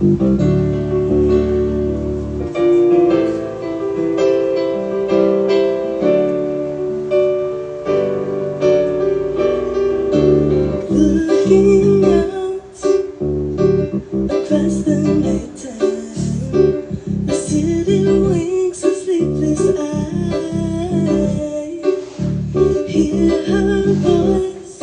Looking out across the nighttime, the city winks a sleepless eye. Hear her voice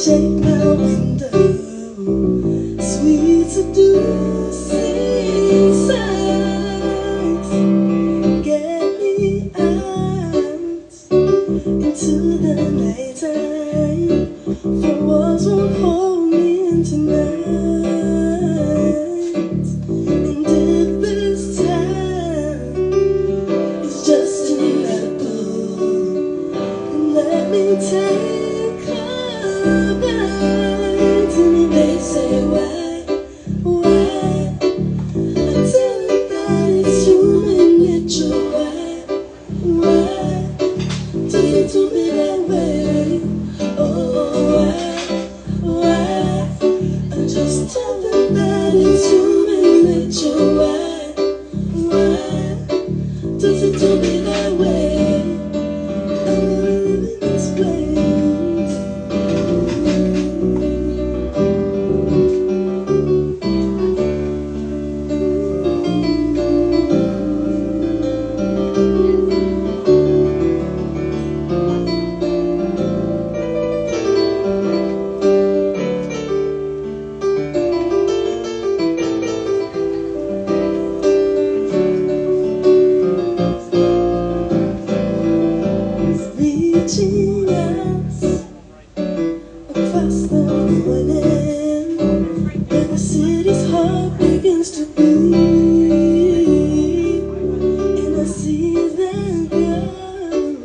shake my window, sweet seducing sights. Get me out into the nighttime, for walls won't hold me in tonight. And if this time is just an apple, then let me take a bite. And they say why? I tell them that it's human nature. Why do you do me that way? Oh, why? I just tell them that it's human nature. Why does it do me that way? I'm living this way. Reaching out across the morning, where the city's heart begins to beat, and I see that girl,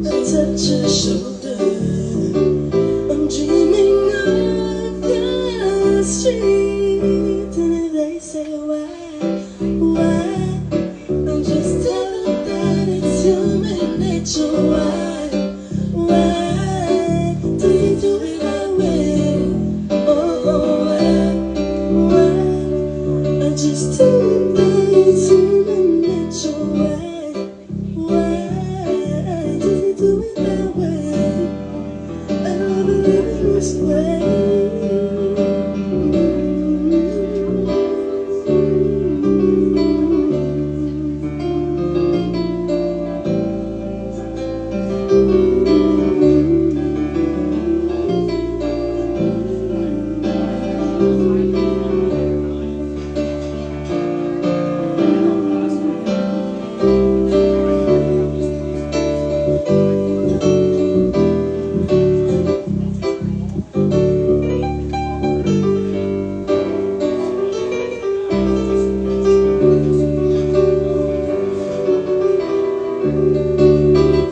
I touch her shoulder. I'm dreaming of the street, and they say why? I just tell them that it's human nature. Why do you do it that way? Oh, why? I just tell them that it's human nature. Why do you do it that way? I don't believe in this way.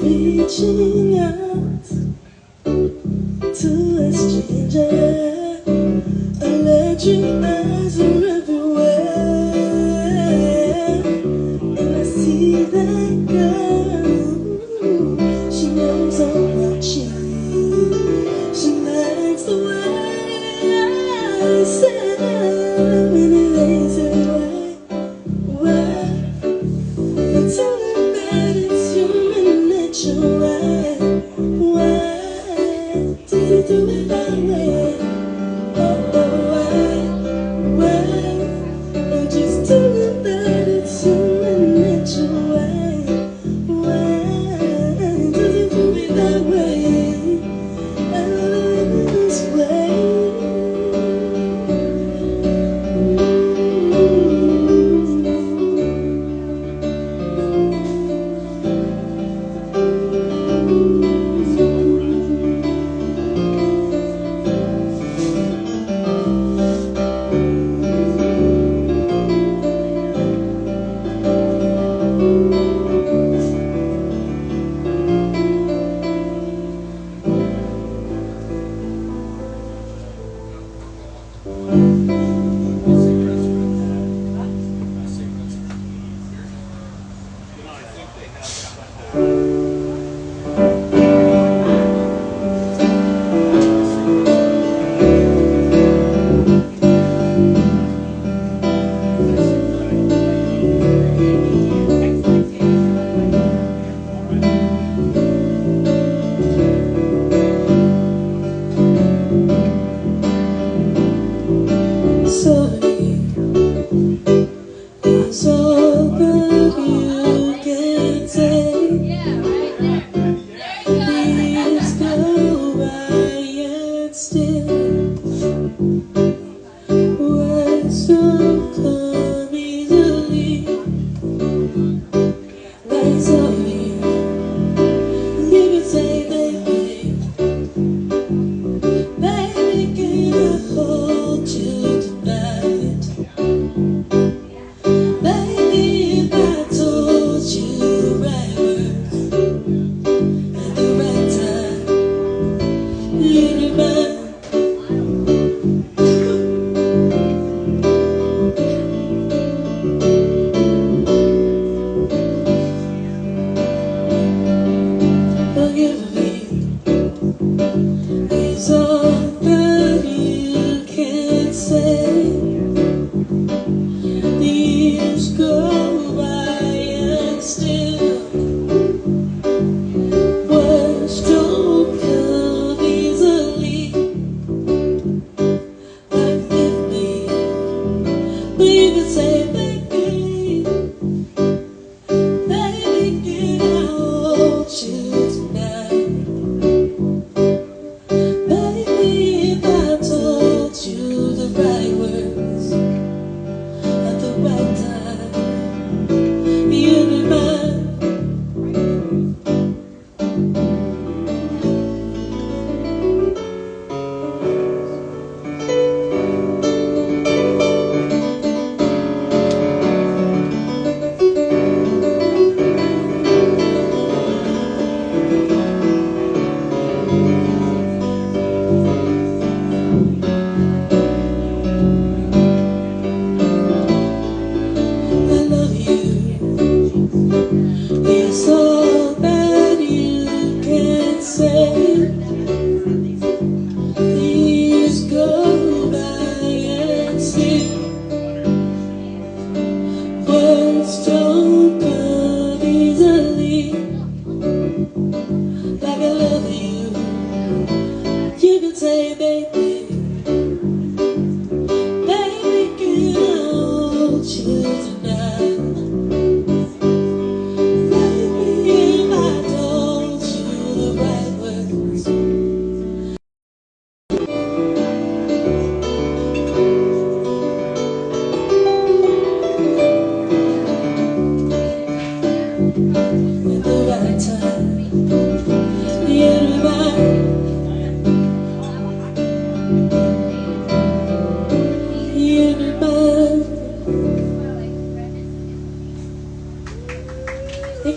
Reaching out to a stranger, electric eyes are everywhere, and I see that girl. She knows I'm watching. She likes the way I sound, and they say why? I tell them that it's human nature. Why do you do it that way? Oh, why? I just tell them that it's human nature. Why do you do it that way? I live this way. Thank you.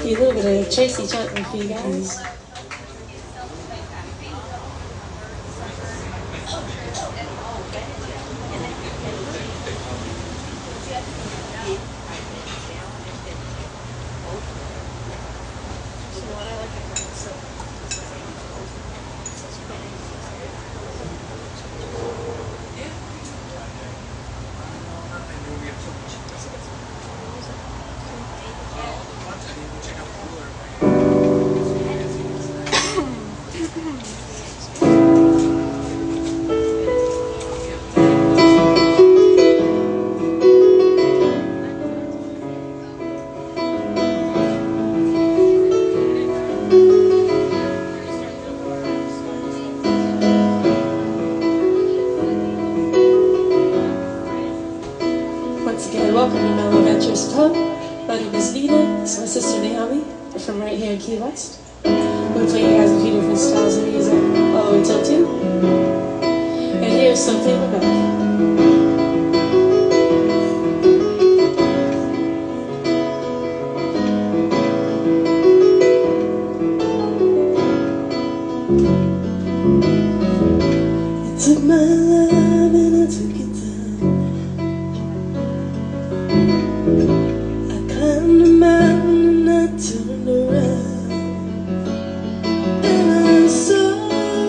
A little bit of Tracy Chapman for you guys. Once again, welcome to Mellow Adventures Pub. My name is Nina. It's my sister Naomi. We're from right here in Key West. We'll play you guys a few different styles of music all the way till 2. And here's something about I took my love and I took it down. I climbed a mountain and I turned around, and I saw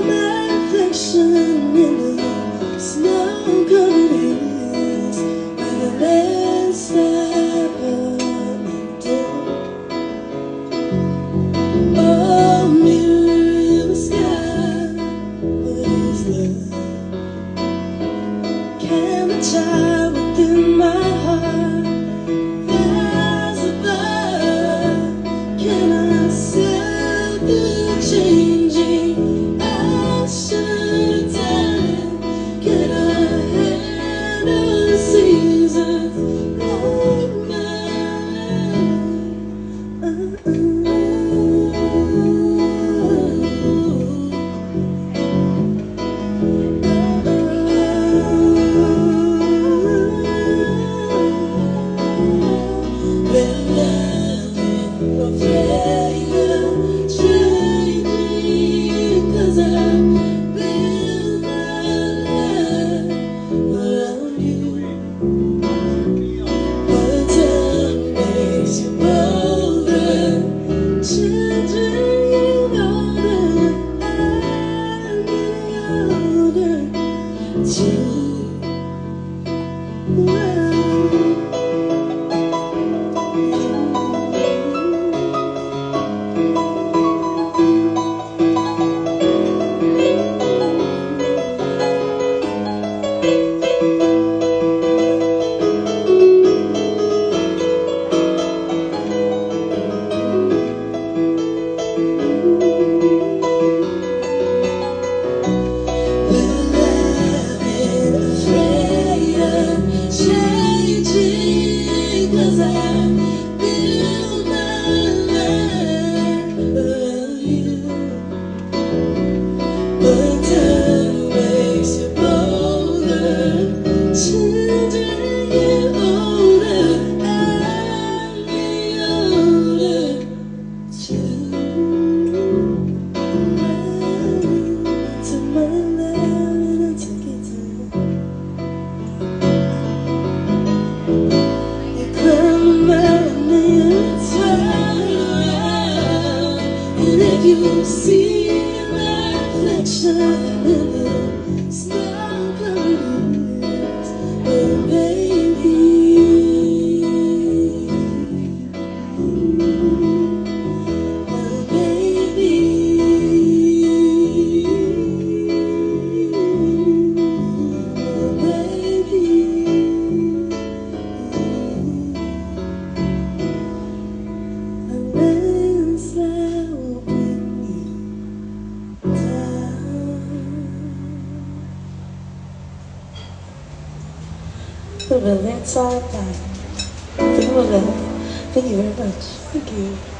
my reflection in the snow. and the child within my heart. There's a blood. Can I see the changing? I should done. Can I handle the seasons of my you see my reflection in the snow-covered hills, oh baby, oh baby, oh baby, a landslide will bring you down. The Landslide. Thank you very much. Thank you.